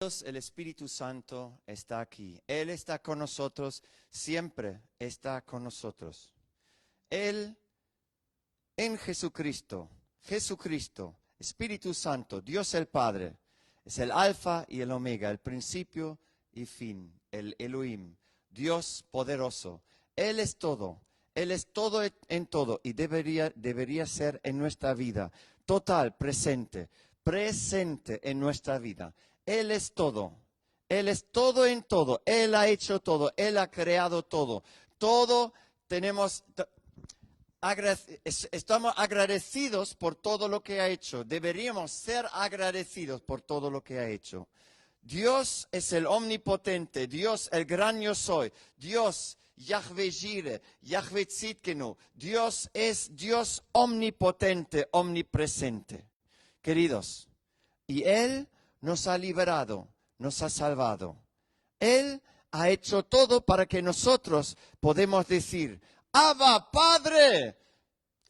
Dios, el Espíritu Santo está aquí. Él está con nosotros, siempre está con nosotros. Él en Jesucristo, Espíritu Santo, Dios el Padre, es el Alfa y el Omega, el principio y fin, el Elohim, Dios poderoso. Él es todo en todo y debería ser en nuestra vida, total, presente en nuestra vida. Él es todo en todo, Él ha hecho todo, Él ha creado todo. Todo tenemos, estamos agradecidos por todo lo que ha hecho. Deberíamos ser agradecidos por todo lo que ha hecho. Dios es el omnipotente, Dios el gran yo soy, Dios Yahweh Jireh, Yahweh Tzidkenu. Dios es Dios omnipotente, omnipresente. Queridos, y Él nos ha liberado, nos ha salvado. Él ha hecho todo para que nosotros podamos decir, Abba, Padre.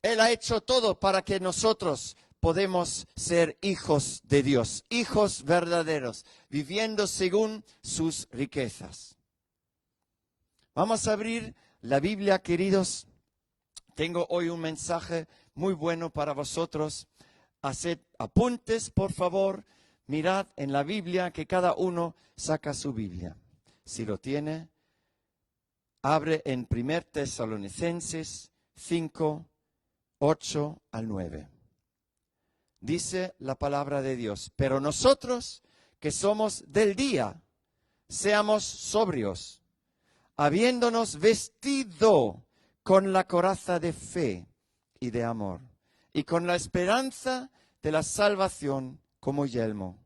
Él ha hecho todo para que nosotros podamos ser hijos de Dios, hijos verdaderos, viviendo según sus riquezas. Vamos a abrir la Biblia, queridos. Tengo hoy un mensaje muy bueno para vosotros. Haced apuntes, por favor. Mirad en la Biblia, que cada uno saca su Biblia. Si lo tiene, abre en 1 Tesalonicenses 5, 8 al 9. Dice la palabra de Dios: pero nosotros que somos del día, seamos sobrios, habiéndonos vestido con la coraza de fe y de amor, y con la esperanza de la salvación como yelmo.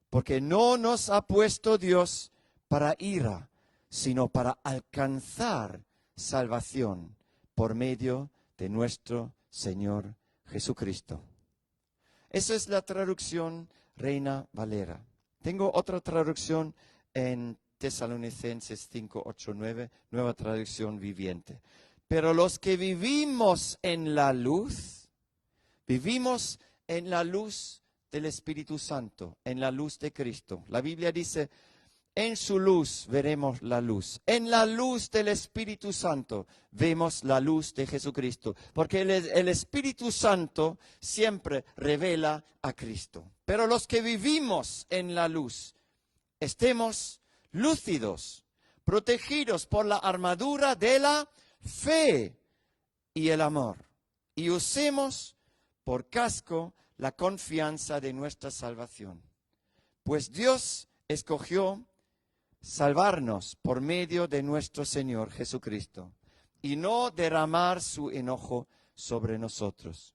Porque no nos ha puesto Dios para ira, sino para alcanzar salvación por medio de nuestro Señor Jesucristo. Esa es la traducción Reina Valera. Tengo otra traducción en Tesalonicenses 5, 8, 9, nueva traducción viviente. Pero los que vivimos en la luz del Espíritu Santo, en la luz de Cristo. La Biblia dice, en su luz veremos la luz. En la luz del Espíritu Santo vemos la luz de Jesucristo. Porque el Espíritu Santo siempre revela a Cristo. Pero los que vivimos en la luz, estemos lúcidos, protegidos por la armadura de la fe y el amor. Y usemos por casco la confianza de nuestra salvación. Pues Dios escogió salvarnos por medio de nuestro Señor Jesucristo y no derramar su enojo sobre nosotros.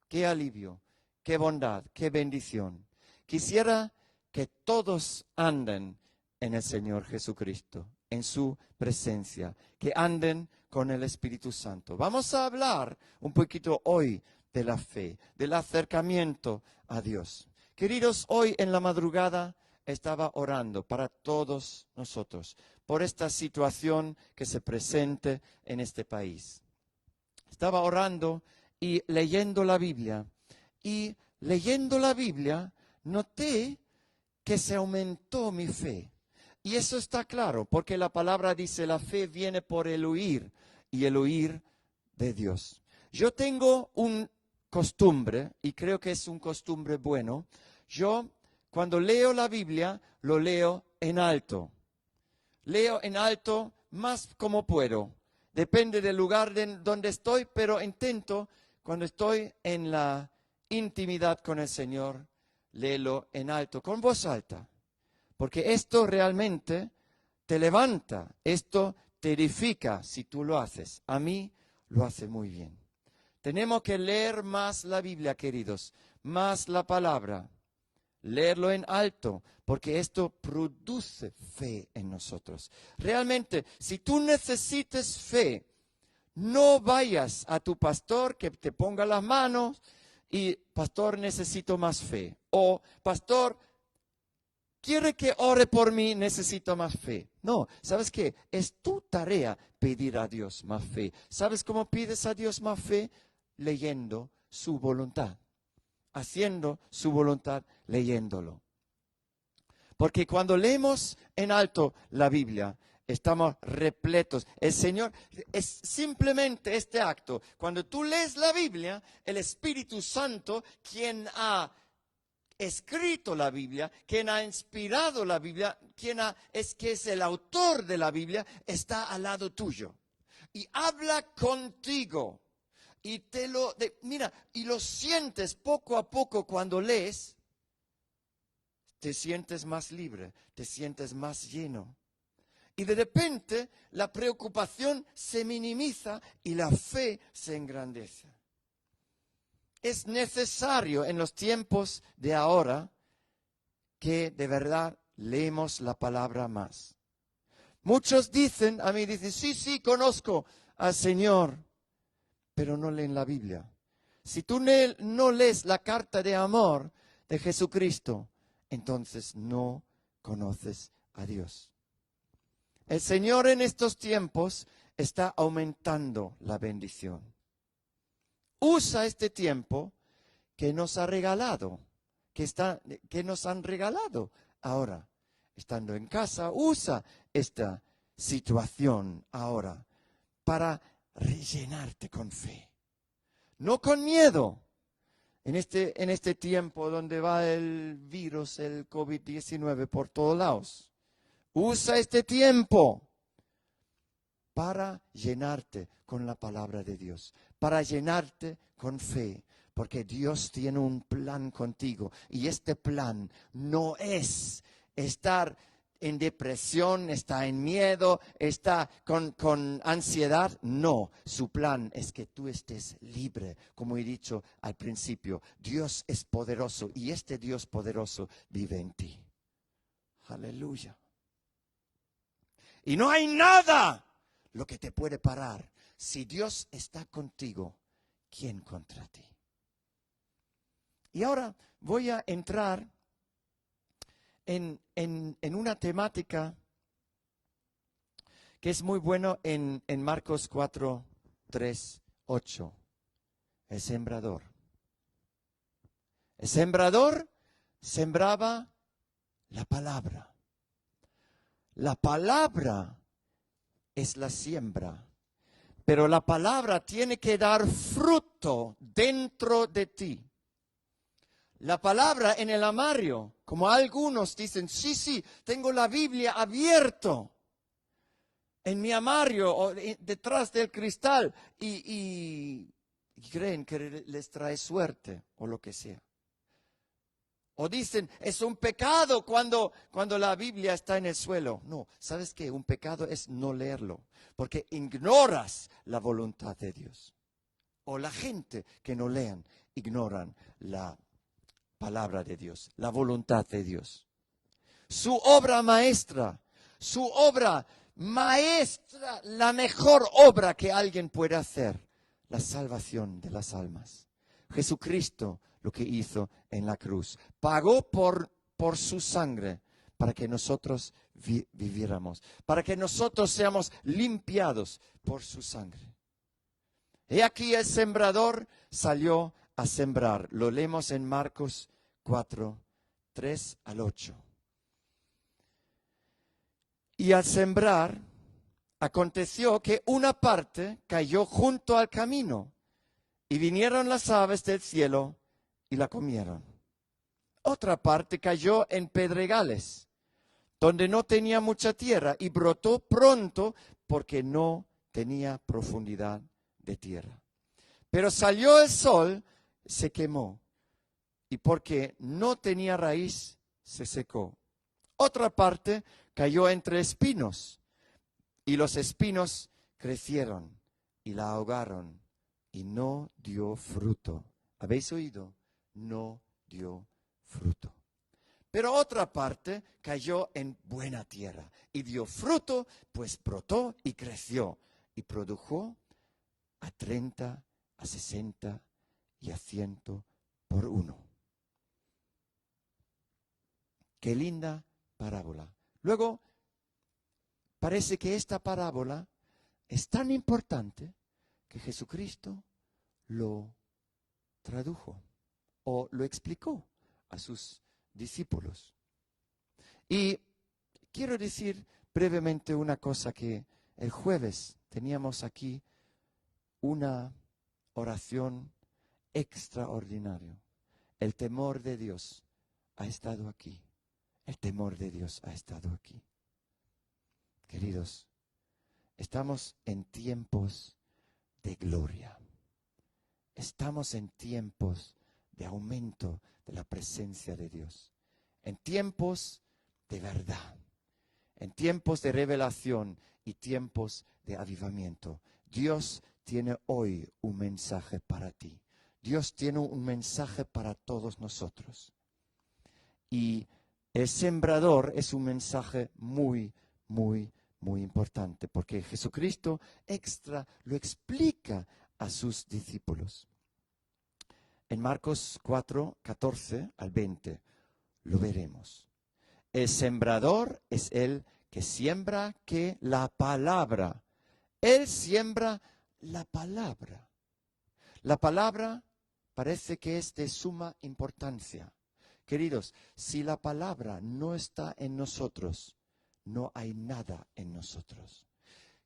Qué alivio, qué bondad, qué bendición. Quisiera que todos anden en el Señor Jesucristo, en su presencia, que anden con el Espíritu Santo. Vamos a hablar un poquito hoy de la fe, del acercamiento a Dios. Queridos, hoy en la madrugada estaba orando para todos nosotros, por esta situación que se presente en este país. Estaba orando y leyendo la Biblia. Y leyendo la Biblia, noté que se aumentó mi fe. Y eso está claro, porque la palabra dice, la fe viene por el oír, y el oír de Dios. Yo tengo un costumbre, y creo que es un costumbre bueno. Yo, cuando leo la Biblia, lo leo en alto. Leo en alto más como puedo. Depende del lugar donde estoy, pero intento, cuando estoy en la intimidad con el Señor, léelo en alto, con voz alta. Porque esto realmente te levanta, esto te edifica si tú lo haces. A mí lo hace muy bien. Tenemos que leer más la Biblia, queridos, más la palabra. Leerlo en alto, porque esto produce fe en nosotros. Realmente, si tú necesitas fe, no vayas a tu pastor que te ponga las manos y, pastor, necesito más fe. O, pastor, quiere que ore por mí, necesito más fe. No, ¿sabes qué? Es tu tarea pedir a Dios más fe. ¿Sabes cómo pides a Dios más fe? Leyendo su voluntad. Haciendo su voluntad, leyéndolo. Porque cuando leemos en alto la Biblia, estamos repletos. El Señor, es simplemente este acto. Cuando tú lees la Biblia, el Espíritu Santo, quien ha escrito la Biblia, quien ha inspirado la Biblia, que es el autor de la Biblia, está al lado tuyo. Y habla contigo. Y mira, y lo sientes poco a poco cuando lees. Te sientes más libre, te sientes más lleno. Y de repente la preocupación se minimiza y la fe se engrandece. Es necesario en los tiempos de ahora que de verdad leemos la palabra más. Muchos dicen, sí, conozco al Señor, pero no leen la Biblia. Si tú no lees la carta de amor de Jesucristo, entonces no conoces a Dios. El Señor en estos tiempos está aumentando la bendición. Usa este tiempo que nos ha regalado, que nos han regalado ahora. Estando en casa, usa esta situación ahora para rellenarte con fe. No con miedo. En este tiempo donde va el virus, el COVID-19 por todos lados. Usa este tiempo para llenarte con la palabra de Dios, para llenarte con fe, porque Dios tiene un plan contigo y este plan no es estar en depresión, está en miedo, está con ansiedad. No, su plan es que tú estés libre, como he dicho al principio. Dios es poderoso y este Dios poderoso vive en ti. Aleluya. Y no hay nada lo que te puede parar. Si Dios está contigo, ¿quién contra ti? Y ahora voy a entrar en una temática que es muy bueno en Marcos 4, 3, 8. El sembrador. El sembrador sembraba la palabra. La palabra es la siembra, pero la palabra tiene que dar fruto dentro de ti. La palabra en el armario, como algunos dicen, sí, tengo la Biblia abierto en mi armario o detrás del cristal y creen que les trae suerte o lo que sea. O dicen, es un pecado cuando la Biblia está en el suelo. No, ¿sabes qué? Un pecado es no leerlo, porque ignoras la voluntad de Dios. O la gente que no lean, ignoran la palabra de Dios, la voluntad de Dios. Su obra maestra, la mejor obra que alguien puede hacer, la salvación de las almas. Jesucristo lo que hizo en la cruz. Pagó por su sangre para que nosotros viviéramos, para que nosotros seamos limpiados por su sangre. He aquí el sembrador salió a sembrar. Lo leemos en Marcos 4, 3 al 8. Y al sembrar, aconteció que una parte cayó junto al camino, y vinieron las aves del cielo y la comieron. Otra parte cayó en pedregales, donde no tenía mucha tierra, y brotó pronto porque no tenía profundidad de tierra. Pero salió el sol, se quemó, y porque no tenía raíz, se secó. Otra parte cayó entre espinos, y los espinos crecieron y la ahogaron, y no dio fruto. ¿Habéis oído? No dio fruto. Pero otra parte cayó en buena tierra y dio fruto, pues brotó y creció y produjo a 30, a 60 y a 100 por uno. Qué linda parábola. Luego, parece que esta parábola es tan importante que Jesucristo lo tradujo o lo explicó a sus discípulos. Y quiero decir brevemente una cosa, que el jueves teníamos aquí una oración extraordinaria. El temor de Dios ha estado aquí. El temor de Dios ha estado aquí. Queridos, estamos en tiempos de gloria. Estamos en tiempos de aumento de la presencia de Dios. En tiempos de verdad. En tiempos de revelación y tiempos de avivamiento. Dios tiene hoy un mensaje para ti. Dios tiene un mensaje para todos nosotros. Y el sembrador es un mensaje muy, muy, muy importante, porque Jesucristo lo explica a sus discípulos. En Marcos 4, 14 al 20 lo veremos. El sembrador es el que siembra que la palabra. Él siembra la palabra. La palabra parece que es de suma importancia. Queridos, si la palabra no está en nosotros, no hay nada en nosotros.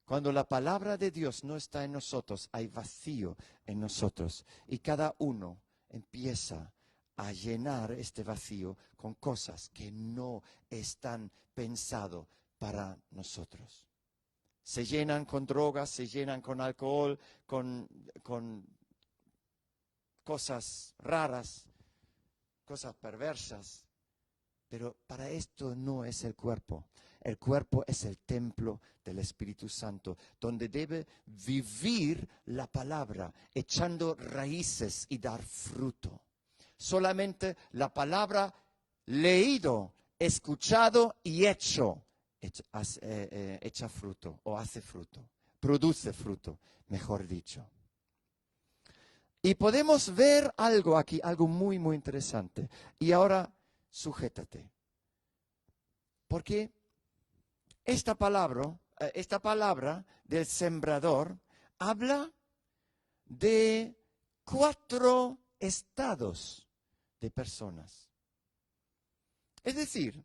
Cuando la palabra de Dios no está en nosotros, hay vacío en nosotros. Y cada uno empieza a llenar este vacío con cosas que no están pensadas para nosotros. Se llenan con drogas, se llenan con alcohol, con cosas raras, cosas perversas. Pero para esto no es el cuerpo. El cuerpo es el templo del Espíritu Santo, donde debe vivir la palabra, echando raíces y dar fruto. Solamente la palabra leído, escuchado y hecho echa fruto o hace fruto, produce fruto, mejor dicho. Y podemos ver algo aquí, algo muy, muy interesante. Y ahora, sujétate. Porque esta palabra del sembrador habla de 4 estados de personas. Es decir,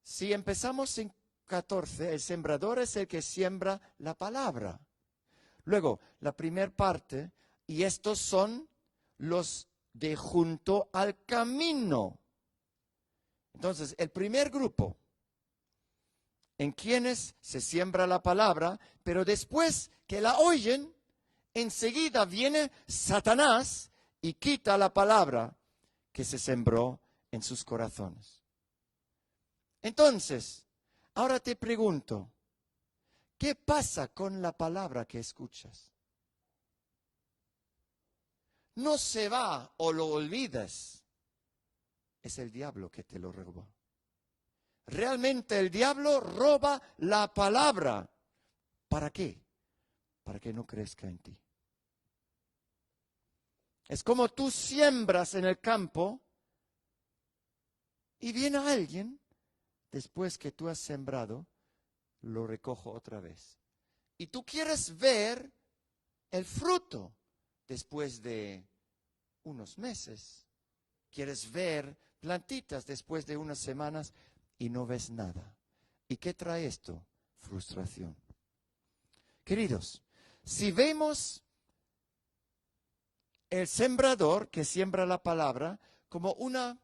si empezamos en 14, el sembrador es el que siembra la palabra. Luego, la primera parte, y estos son los de junto al camino. Entonces, el primer grupo, en quienes se siembra la palabra, pero después que la oyen, enseguida viene Satanás y quita la palabra que se sembró en sus corazones. Entonces, ahora te pregunto, ¿qué pasa con la palabra que escuchas? No se va o lo olvidas. Es el diablo que te lo robó. Realmente el diablo roba la palabra. ¿Para qué? Para que no crezca en ti. Es como tú siembras en el campo y viene alguien, después que tú has sembrado, lo recojo otra vez. Y tú quieres ver el fruto después de unos meses. Quieres ver plantitas después de unas semanas y no ves nada. ¿Y qué trae esto? Frustración. Queridos, si vemos el sembrador que siembra la palabra como un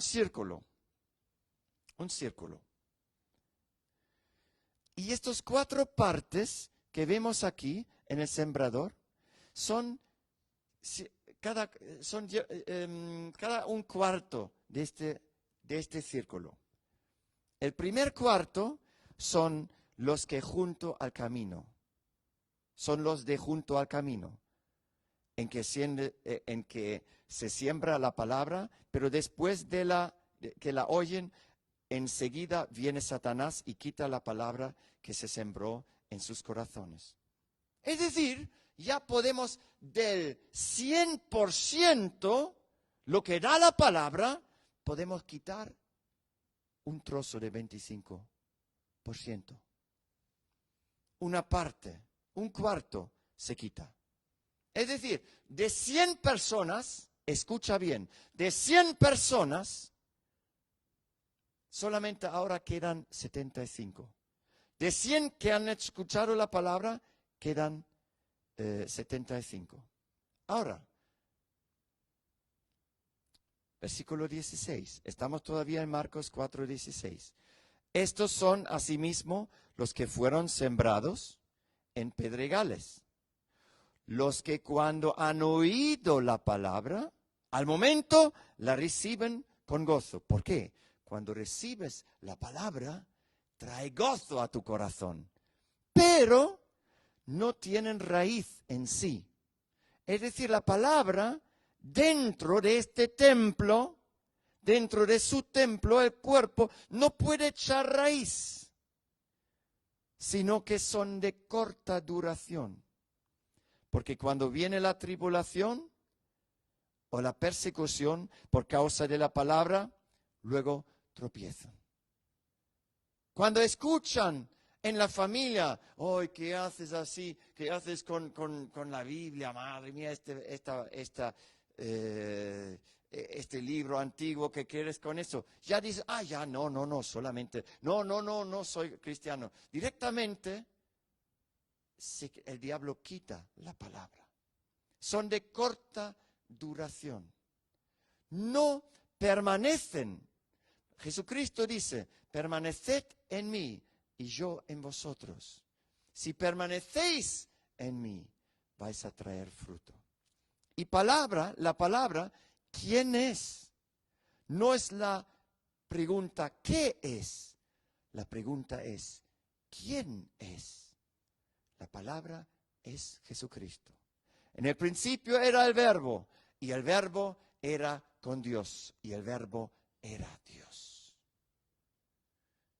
círculo. Un círculo. Y estas 4 partes que vemos aquí en el sembrador son cada un cuarto de este círculo. El primer cuarto son los que junto al camino. Son los de junto al camino, en que se siembra la palabra, pero después de que la oyen, enseguida viene Satanás y quita la palabra que se sembró en sus corazones. Es decir, ya podemos del 100% lo que da la palabra, podemos quitar un trozo de 25%. Una parte, un cuarto se quita. Es decir, de 100 personas, escucha bien, de 100 personas, solamente ahora quedan 75. De 100 que han escuchado la palabra, quedan 75. Ahora, versículo 16. Estamos todavía en Marcos 4:16. Estos son asimismo los que fueron sembrados en pedregales. Los que cuando han oído la palabra, al momento la reciben con gozo. ¿Por qué? Cuando recibes la palabra, trae gozo a tu corazón. Pero no tienen raíz en sí. Es decir, la palabra dentro de este templo, dentro de su templo, el cuerpo, no puede echar raíz, sino que son de corta duración. Porque cuando viene la tribulación o la persecución por causa de la palabra, luego tropiezan. Cuando escuchan en la familia, hoy, ¿qué haces así? ¿Qué haces con la Biblia? Madre mía, este libro antiguo, ¿qué quieres con eso? Ya dices, ya, no, solamente, no soy cristiano. Directamente, el diablo quita la palabra. Son de corta duración. No permanecen. Jesucristo dice, permaneced en mí y yo en vosotros. Si permanecéis en mí, vais a traer fruto. Y la palabra, ¿quién es? No es la pregunta ¿qué es? La pregunta es ¿quién es? La palabra es Jesucristo. En el principio era el Verbo, y el Verbo era con Dios, y el Verbo era Dios.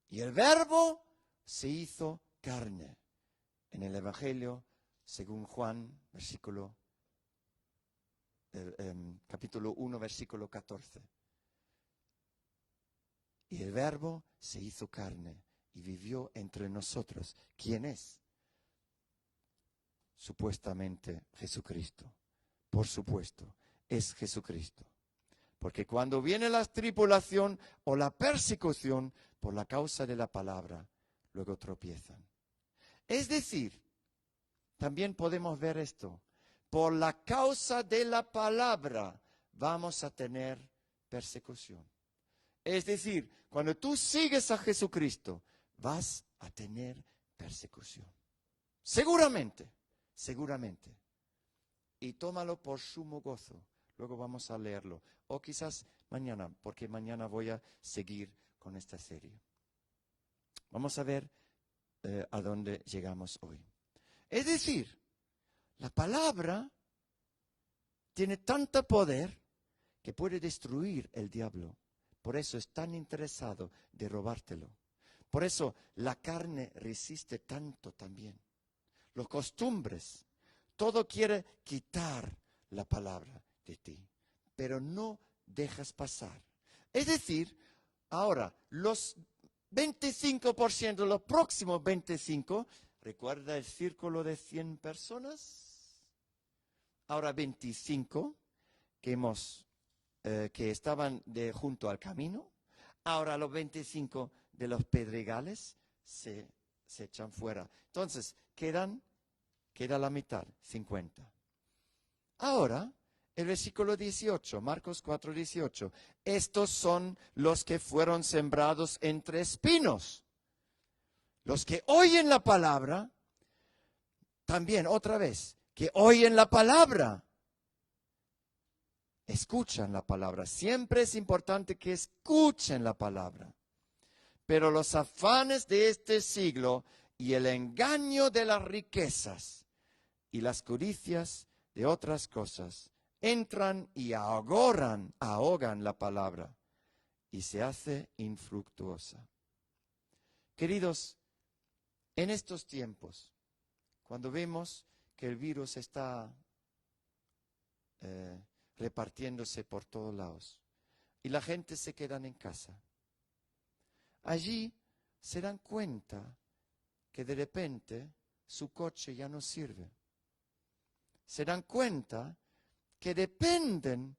Y el Verbo se hizo carne. En el Evangelio, según Juan, capítulo 1, versículo 14. Y el Verbo se hizo carne y vivió entre nosotros. ¿Quién es? Supuestamente Jesucristo. Por supuesto, es Jesucristo. Porque cuando viene la tribulación o la persecución por la causa de la palabra, luego tropiezan. Es decir, también podemos ver esto. Por la causa de la palabra vamos a tener persecución. Es decir, cuando tú sigues a Jesucristo, vas a tener persecución. Seguramente. Y tómalo por sumo gozo. Luego vamos a leerlo. O quizás mañana, porque mañana voy a seguir con esta serie. Vamos a ver a dónde llegamos hoy. Es decir, la palabra tiene tanto poder que puede destruir el diablo. Por eso es tan interesado de robártelo. Por eso la carne resiste tanto también. Los costumbres, todo quiere quitar la palabra de ti, pero no dejas pasar. Es decir, ahora, los 25%, los próximos 25%, ¿recuerda el círculo de 100 personas? Ahora 25 que estaban junto al camino. Ahora los 25 de los pedregales se echan fuera. Entonces, queda la mitad, 50. Ahora, el versículo 18, Marcos 4:18. Estos son los que fueron sembrados entre espinos. Los que oyen la palabra, también otra vez, que oyen la palabra, escuchan la palabra. Siempre es importante que escuchen la palabra. Pero los afanes de este siglo y el engaño de las riquezas y las codicias de otras cosas entran y ahogan la palabra y se hace infructuosa. Queridos, en estos tiempos, cuando vemos que el virus está repartiéndose por todos lados y la gente se queda en casa, allí se dan cuenta que de repente su coche ya no sirve. Se dan cuenta que dependen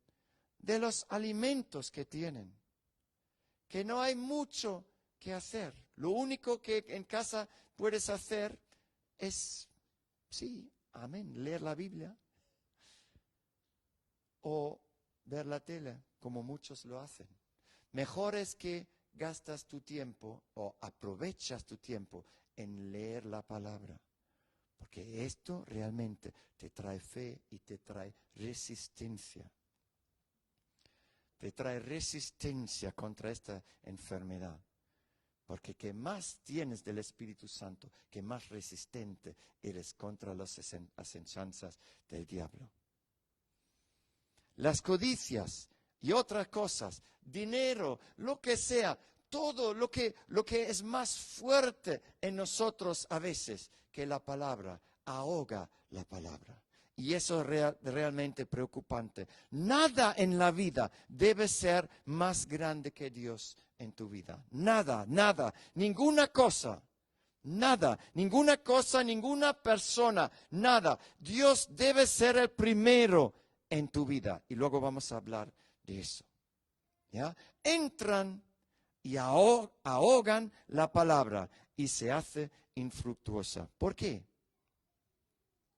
de los alimentos que tienen, que no hay mucho que hacer. Lo único que en casa puedes hacer es, sí, amén, leer la Biblia o ver la tele, como muchos lo hacen. Mejor es que gastas tu tiempo o aprovechas tu tiempo en leer la palabra, porque esto realmente te trae fe y te trae resistencia. Te trae resistencia contra esta enfermedad. Porque que más tienes del Espíritu Santo, que más resistente eres contra las asechanzas del diablo. Las codicias y otras cosas, dinero, lo que sea, todo lo que es más fuerte en nosotros a veces que la palabra, ahoga la palabra. Y eso es realmente preocupante. Nada en la vida debe ser más grande que Dios en tu vida. Nada, nada, ninguna cosa. Nada, ninguna cosa, ninguna persona, nada. Dios debe ser el primero en tu vida. Y luego vamos a hablar de eso. ¿Ya? Entran y ahogan la palabra y se hace infructuosa. ¿Por qué?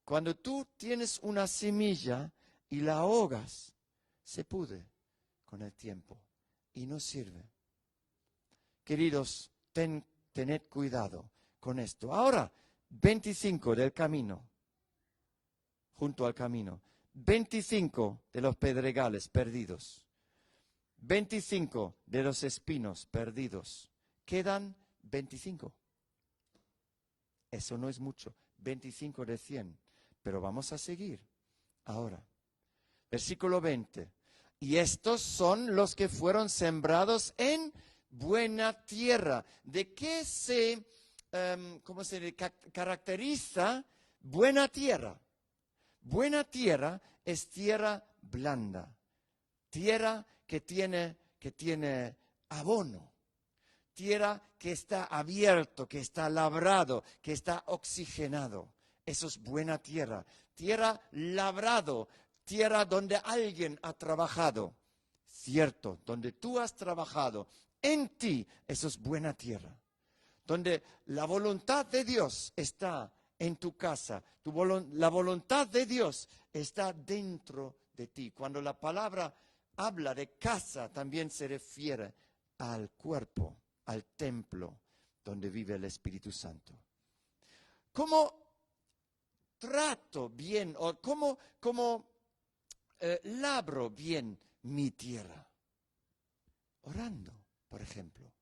Cuando tú tienes una semilla y la ahogas, se pudre con el tiempo y no sirve. Queridos, tened cuidado con esto. Ahora, 25 del camino, junto al camino. 25 de los pedregales perdidos. 25 de los espinos perdidos. Quedan 25. Eso no es mucho. 25 de 100. Pero vamos a seguir. Ahora, versículo 20. Y estos son los que fueron sembrados en buena tierra. ¿De qué se caracteriza buena tierra? Buena tierra es tierra blanda. Tierra que tiene abono. Tierra que está abierto, que está labrado, que está oxigenado. Eso es buena tierra. Tierra labrado, tierra donde alguien ha trabajado. Cierto, donde tú has trabajado. En ti, eso es buena tierra. Donde la voluntad de Dios está en tu casa. La voluntad de Dios está dentro de ti. Cuando la palabra habla de casa, también se refiere al cuerpo, al templo donde vive el Espíritu Santo. ¿Cómo trato bien o cómo labro bien mi tierra? Orando, por ejemplo,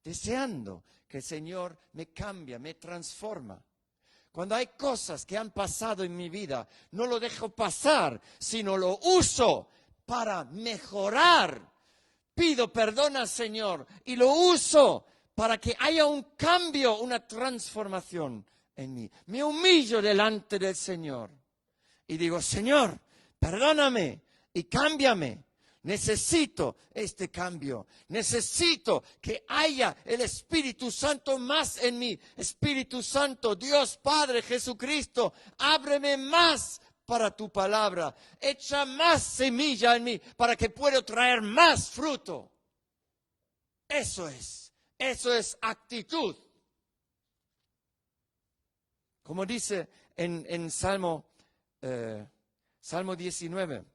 deseando que el Señor me cambie, me transforma. Cuando hay cosas que han pasado en mi vida, no lo dejo pasar, sino lo uso para mejorar. Pido perdón al Señor y lo uso para que haya un cambio, una transformación en mí. Me humillo delante del Señor y digo, Señor, perdóname y cámbiame. Necesito este cambio. Necesito que haya el Espíritu Santo más en mí. Espíritu Santo, Dios Padre, Jesucristo, ábreme más para tu palabra. Echa más semilla en mí para que pueda traer más fruto. Eso es actitud. Como dice en Salmo 19,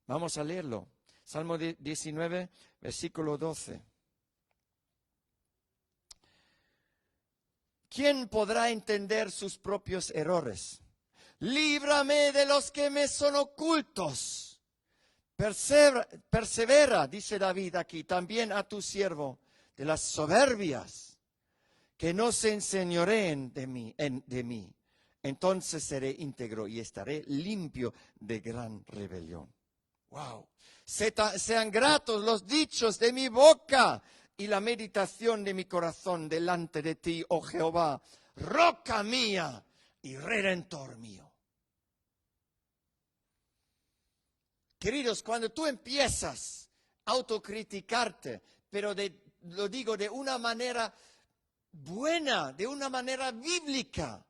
vamos a leerlo. Salmo 19, versículo 12. ¿Quién podrá entender sus propios errores? Líbrame de los que me son ocultos. Persevera, dice David aquí, también a tu siervo, de las soberbias, que no se enseñoreen de mí. Entonces seré íntegro y estaré limpio de gran rebelión. Wow. Sean gratos los dichos de mi boca y la meditación de mi corazón delante de ti, oh Jehová, roca mía y redentor mío. Queridos, cuando tú empiezas a autocriticarte, pero lo digo de una manera buena, de una manera bíblica,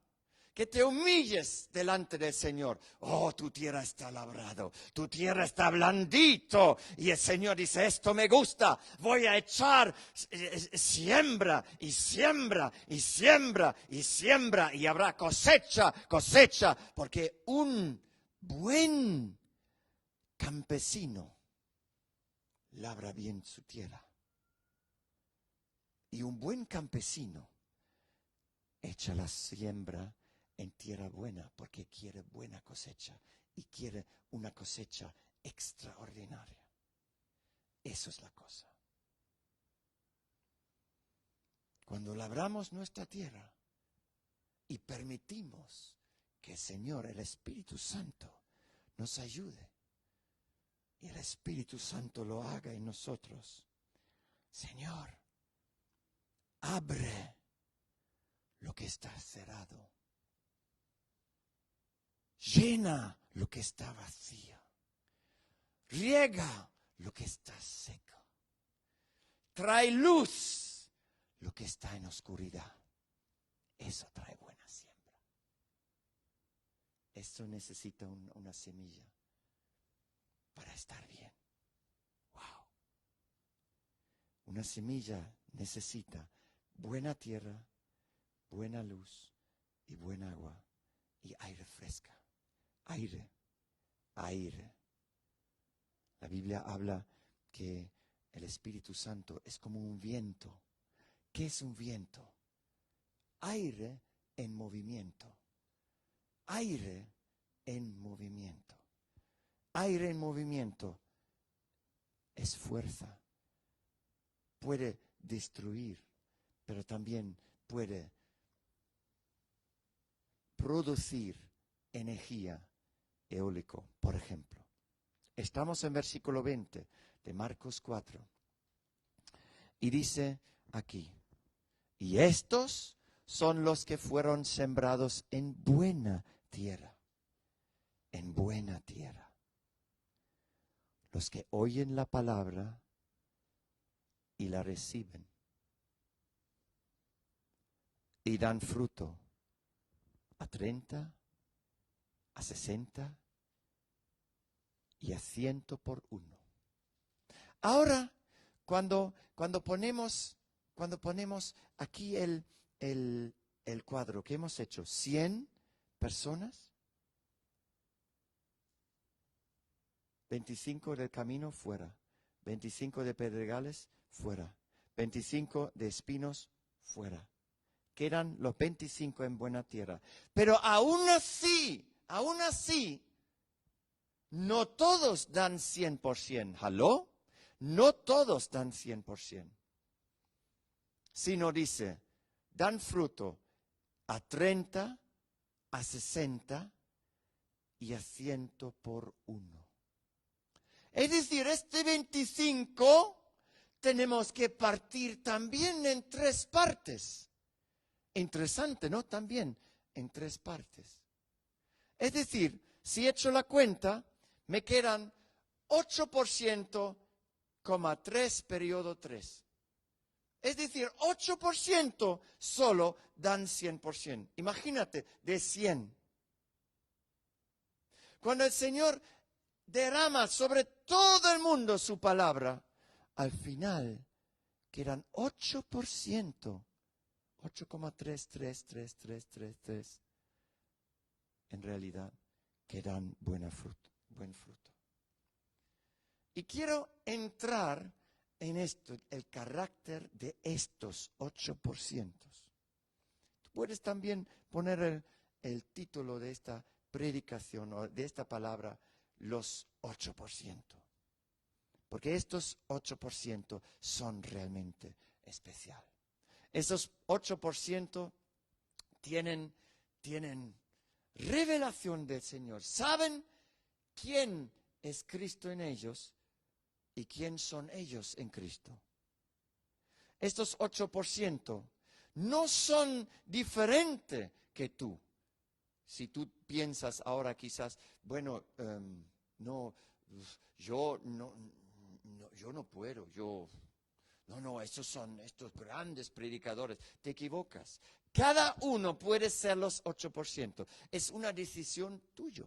que te humilles delante del Señor. Oh, tu tierra está labrado, tu tierra está blandito. Y el Señor dice, esto me gusta, voy a echar, siembra y siembra y siembra y siembra. Y habrá cosecha, cosecha, porque un buen campesino labra bien su tierra. Y un buen campesino echa la siembra en tierra buena porque quiere buena cosecha y quiere una cosecha extraordinaria. Eso es la cosa. Cuando labramos nuestra tierra y permitimos que el Señor, el Espíritu Santo, nos ayude y el Espíritu Santo lo haga en nosotros. Señor, abre lo que está cerrado. Llena lo que está vacío. Riega lo que está seco. Trae luz lo que está en oscuridad. Eso trae buena siembra. Eso necesita una semilla para estar bien. Wow. Una semilla necesita buena tierra, buena luz y buen agua y aire fresca. Aire, aire. La Biblia habla que el Espíritu Santo es como un viento. ¿Qué es un viento? Aire en movimiento. Aire en movimiento. Aire en movimiento es fuerza. Puede destruir, pero también puede producir energía eólico, por ejemplo. Estamos en versículo 20 de Marcos 4. Y dice aquí, y estos son los que fueron sembrados en buena tierra. En buena tierra. Los que oyen la palabra y la reciben. Y dan fruto a 30, a 60 y a 100 por uno. Ahora, cuando ponemos aquí el cuadro que hemos hecho, 100 personas, 25 del camino fuera, 25 de pedregales fuera, 25 de espinos fuera. Quedan los 25 en buena tierra. Pero aún así, no todos dan 100%. ¿Aló? No todos dan 100%. Sino dice, dan fruto a 30, a 60 y a 100 por uno. Es decir, este 25 tenemos que partir también en 3 partes. Interesante, ¿no? También en 3 partes. Es decir, si echo la cuenta, me quedan 8%, 3 periodo 3. Es decir, 8% solo dan 100%. Imagínate, de 100. Cuando el Señor derrama sobre todo el mundo su palabra, al final quedan 8%. 8,33333 en realidad que dan buen fruto. Y quiero entrar en esto, el carácter de estos 8%. Puedes también poner el título de esta predicación o de esta palabra, los 8%. Porque estos 8% son realmente especiales. Esos 8% tienen revelación del Señor. Saben quién es Cristo en ellos y quién son ellos en Cristo. Estos 8% no son diferentes que tú. Si tú piensas ahora quizás, bueno, yo no puedo, No, estos son estos grandes predicadores. Te equivocas. Cada uno puede ser los 8%. Es una decisión tuya.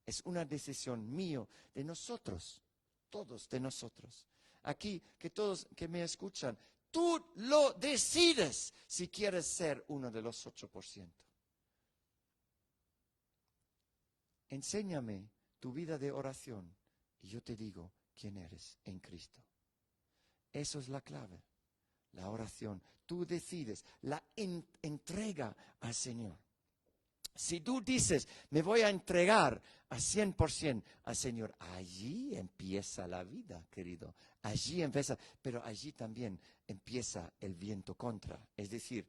Es una decisión mío, de nosotros, todos de nosotros. Aquí, que todos que me escuchan, tú lo decides si quieres ser uno de los 8%. Enséñame tu vida de oración y yo te digo quién eres en Cristo. Eso es la clave, la oración. Tú decides, la entrega al Señor. Si tú dices, me voy a entregar a 100% al Señor, allí empieza la vida, querido. Allí empieza, pero allí también empieza el viento contra, es decir,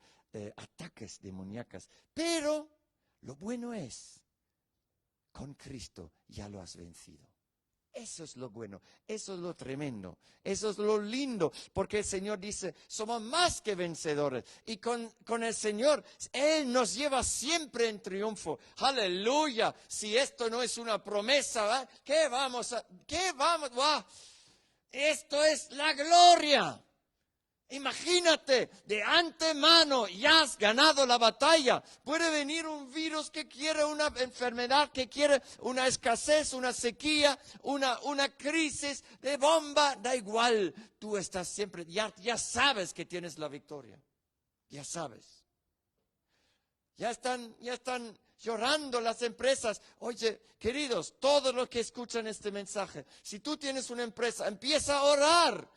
ataques demoníacos. Pero lo bueno es, con Cristo ya lo has vencido. Eso es lo bueno, eso es lo tremendo, eso es lo lindo, porque el Señor dice, somos más que vencedores. Y con el Señor, Él nos lleva siempre en triunfo. Aleluya, si esto no es una promesa, ¿verdad? ¿Qué vamos? ¡Wow! Esto es la gloria. Imagínate, de antemano ya has ganado la batalla. Puede venir un virus que quiere una enfermedad, que quiere una escasez, una sequía, una crisis de bomba, da igual. Tú estás siempre, ya sabes que tienes la victoria. Ya sabes. Ya están llorando las empresas. Oye, queridos, todos los que escuchan este mensaje, si tú tienes una empresa, empieza a orar.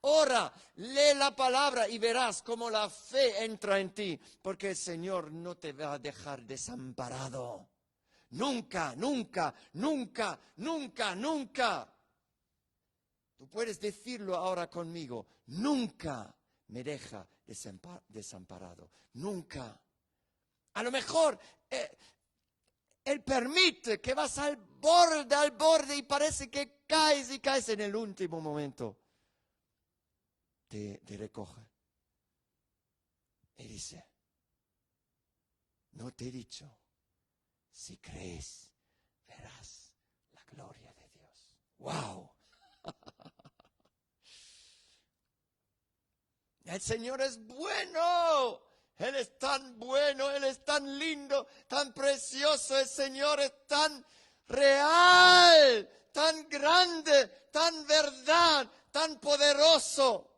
Ora, lee la palabra y verás cómo la fe entra en ti, porque el Señor no te va a dejar desamparado. Nunca, nunca, nunca, nunca, nunca. Tú puedes decirlo ahora conmigo, nunca me deja desamparado, nunca. A lo mejor Él permite que vas al borde y parece que caes y caes en el último momento. Te recoge y dice, no te he dicho, si crees, verás la gloria de Dios. ¡Wow! El Señor es bueno, Él es tan bueno, Él es tan lindo, tan precioso, el Señor es tan real, tan grande, tan verdad, tan poderoso.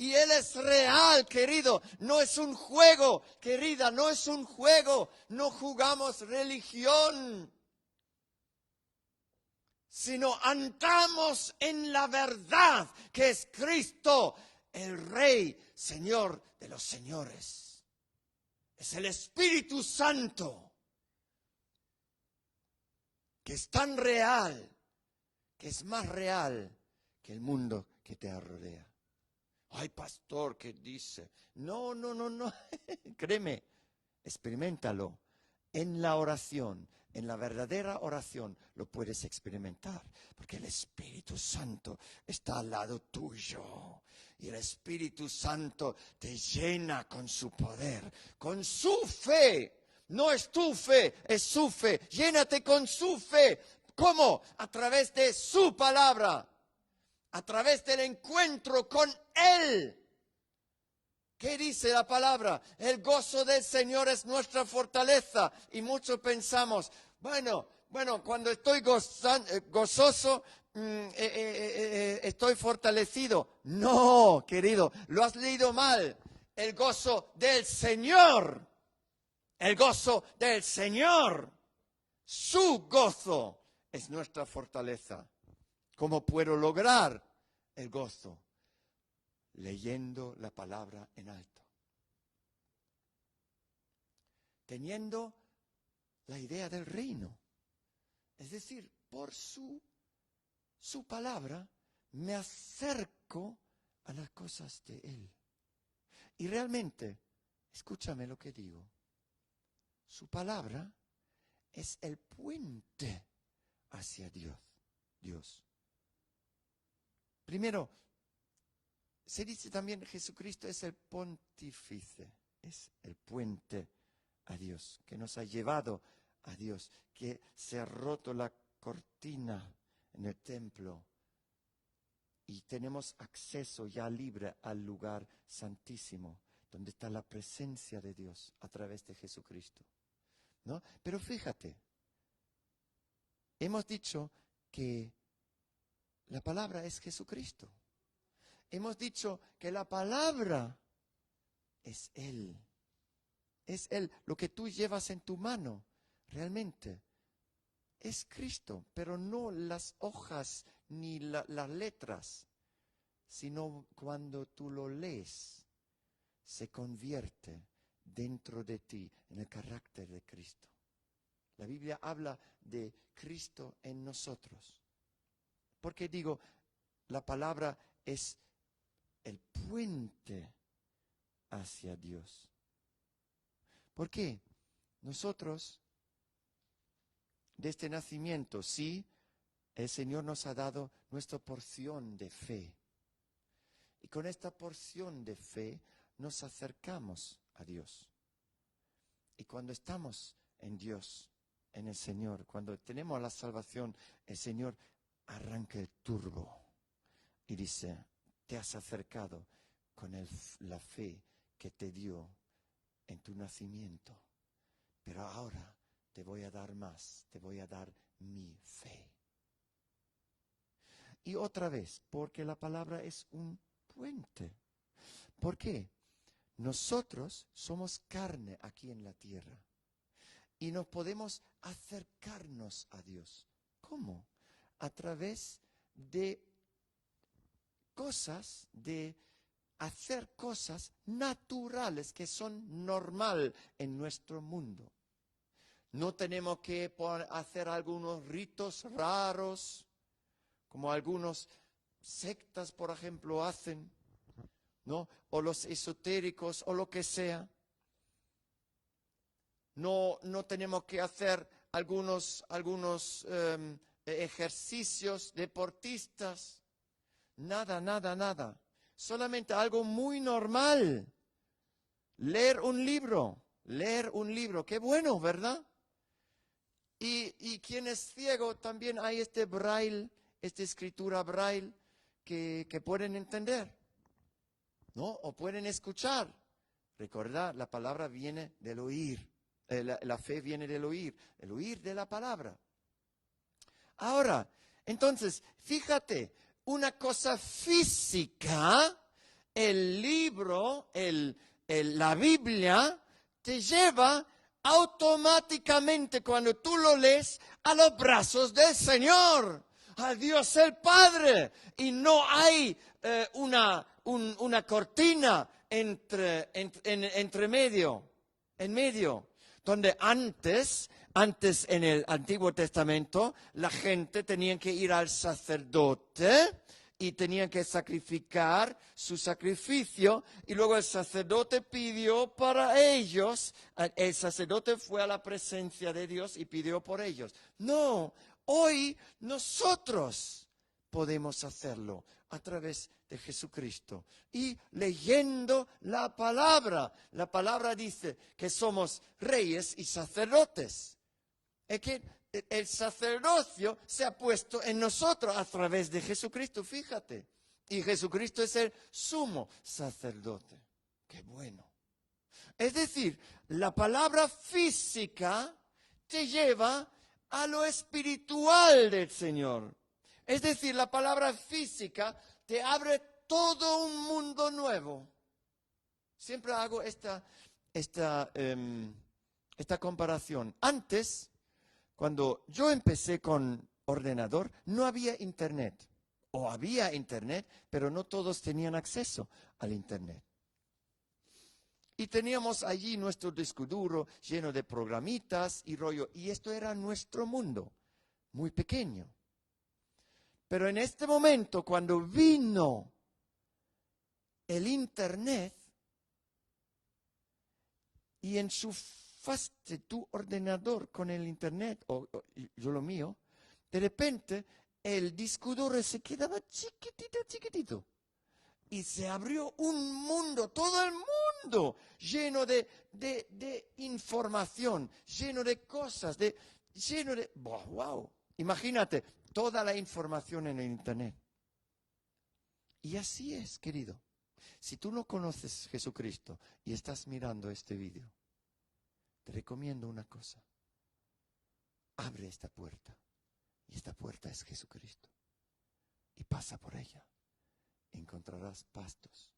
Y Él es real, querido. No es un juego, querida, no es un juego. No jugamos religión, sino andamos en la verdad que es Cristo, el Rey, Señor de los señores. Es el Espíritu Santo, que es tan real, que es más real que el mundo que te rodea. Ay, pastor, ¿qué dice? No. Créeme, experiméntalo. En la oración, en la verdadera oración, lo puedes experimentar. Porque el Espíritu Santo está al lado tuyo. Y el Espíritu Santo te llena con su poder, con su fe. No es tu fe, es su fe. Llénate con su fe. ¿Cómo? A través de su palabra. A través del encuentro con Él. ¿Qué dice la palabra? El gozo del Señor es nuestra fortaleza. Y muchos pensamos, bueno, cuando estoy gozoso, estoy fortalecido. No, querido, lo has leído mal. El gozo del Señor. El gozo del Señor. Su gozo es nuestra fortaleza. ¿Cómo puedo lograr el gozo? Leyendo la palabra en alto. Teniendo la idea del reino. Es decir, por su palabra me acerco a las cosas de Él. Y realmente, escúchame lo que digo. Su palabra es el puente hacia Dios. Primero, se dice también Jesucristo es el pontífice, es el puente a Dios, que nos ha llevado a Dios, que se ha roto la cortina en el templo y tenemos acceso ya libre al lugar santísimo. donde está la presencia de Dios a través de Jesucristo, ¿no? Pero fíjate, hemos dicho que la palabra es Jesucristo. Hemos dicho que la palabra es Él. Es Él. Lo que tú llevas en tu mano, realmente, es Cristo. Pero no las hojas ni las letras, sino cuando tú lo lees, se convierte dentro de ti en el carácter de Cristo. La Biblia habla de Cristo en nosotros. Porque digo, la palabra es el puente hacia Dios. ¿Por qué? Nosotros, desde nacimiento, sí, el Señor nos ha dado nuestra porción de fe. Y con esta porción de fe nos acercamos a Dios. Y cuando estamos en Dios, en el Señor, cuando tenemos la salvación, el Señor arranca el turbo y dice, te has acercado con la fe que te dio en tu nacimiento. Pero ahora te voy a dar más, te voy a dar mi fe. Y otra vez, porque la palabra es un puente. ¿Por qué? Nosotros somos carne aquí en la tierra y nos podemos acercarnos a Dios. ¿Cómo? A través de cosas, de hacer cosas naturales que son normal en nuestro mundo. No tenemos que hacer algunos ritos raros, como algunos sectas, por ejemplo, hacen, ¿no? O los esotéricos, o lo que sea. No tenemos que hacer algunos ejercicios deportistas. Nada. Solamente algo muy normal. Leer un libro. Qué bueno, ¿verdad? Y quien es ciego, también hay este braille, esta escritura braille que pueden entender, ¿no? O pueden escuchar. Recordad, la palabra viene del oír. La fe viene del oír de la palabra. Ahora, entonces, fíjate, una cosa física, el libro, la Biblia, te lleva automáticamente cuando tú lo lees a los brazos del Señor, a Dios el Padre. Y no hay una cortina en medio, donde antes en el Antiguo Testamento, la gente tenía que ir al sacerdote y tenían que sacrificar su sacrificio, y luego el sacerdote pidió para ellos, el sacerdote fue a la presencia de Dios y pidió por ellos. No, hoy nosotros podemos hacerlo a través de Jesucristo y leyendo la palabra. La palabra dice que somos reyes y sacerdotes. Es que el sacerdocio se ha puesto en nosotros a través de Jesucristo, fíjate. Y Jesucristo es el sumo sacerdote. ¡Qué bueno! Es decir, la palabra física te lleva a lo espiritual del Señor. Es decir, la palabra física te abre todo un mundo nuevo. Siempre hago esta comparación. Antes, cuando yo empecé con ordenador, no había internet. O había internet, pero no todos tenían acceso al internet. Y teníamos allí nuestro disco duro lleno de programitas y rollo. Y esto era nuestro mundo, muy pequeño. Pero en este momento, cuando vino el internet, y enchufaste tu ordenador con el internet, o yo lo mío, de repente el disco duro se quedaba chiquitito. Y se abrió un mundo, todo el mundo, lleno de información, lleno de cosas, ¡wow! Imagínate, toda la información en el internet. Y así es, querido. Si tú no conoces Jesucristo y estás mirando este vídeo, te recomiendo una cosa. Abre esta puerta. Y esta puerta es Jesucristo. Y pasa por ella. Encontrarás pastos.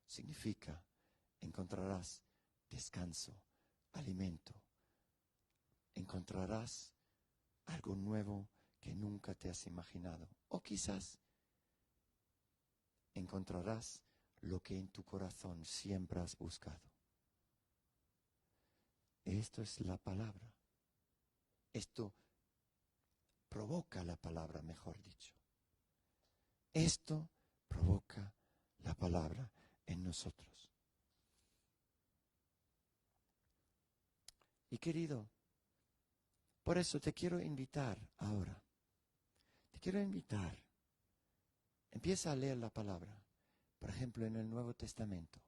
Significa, encontrarás descanso, alimento. Encontrarás algo nuevo que nunca te has imaginado. O quizás encontrarás lo que en tu corazón siempre has buscado. Esto es la palabra. Esto provoca la palabra, mejor dicho. Esto provoca la palabra en nosotros. Y querido, por eso te quiero invitar ahora. Te quiero invitar. Empieza a leer la palabra. Por ejemplo, en el Nuevo Testamento.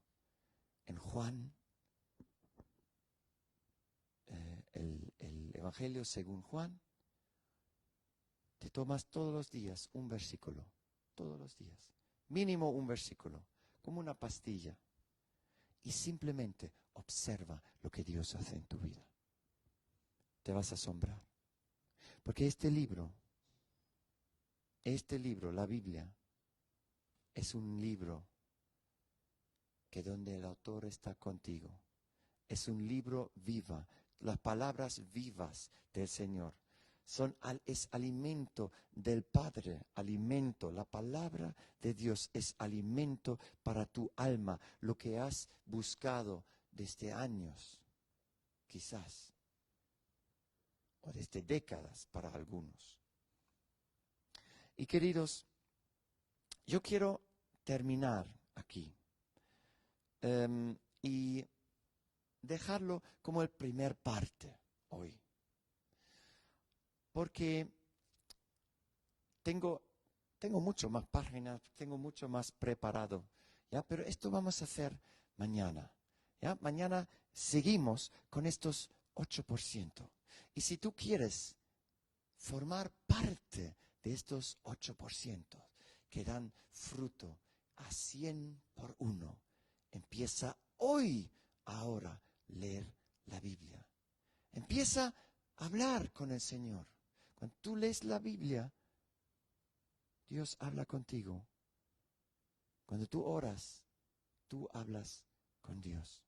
En Juan, el Evangelio según Juan. Te tomas todos los días un versículo. Todos los días. Mínimo un versículo. Como una pastilla. Y simplemente observa lo que Dios hace en tu vida. Te vas a asombrar. Porque este libro, la Biblia, es un libro que donde el autor está contigo. Es un libro viva, las palabras vivas del Señor. Es alimento del Padre, alimento. La palabra de Dios es alimento para tu alma, lo que has buscado desde años, quizás, o desde décadas para algunos. Y queridos, yo quiero terminar aquí y dejarlo como el primer parte hoy. Porque tengo mucho más páginas, tengo mucho más preparado, ¿ya? Pero esto vamos a hacer mañana, ¿ya? Mañana seguimos con estos 8%. Y si tú quieres formar parte de estos 8% que dan fruto a 100 por 1, empieza hoy, ahora, leer la Biblia. Empieza a hablar con el Señor. Cuando tú lees la Biblia, Dios habla contigo. Cuando tú oras, tú hablas con Dios.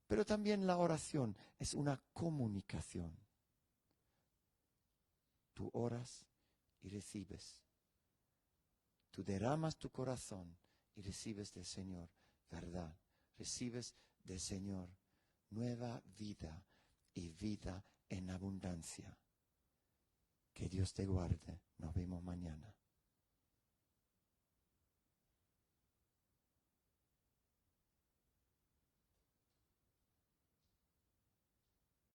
Pero también la oración es una comunicación. Tú oras y recibes. Tú derramas tu corazón y recibes del Señor verdad. Recibes del Señor nueva vida y vida en abundancia. Que Dios te guarde. Nos vemos mañana.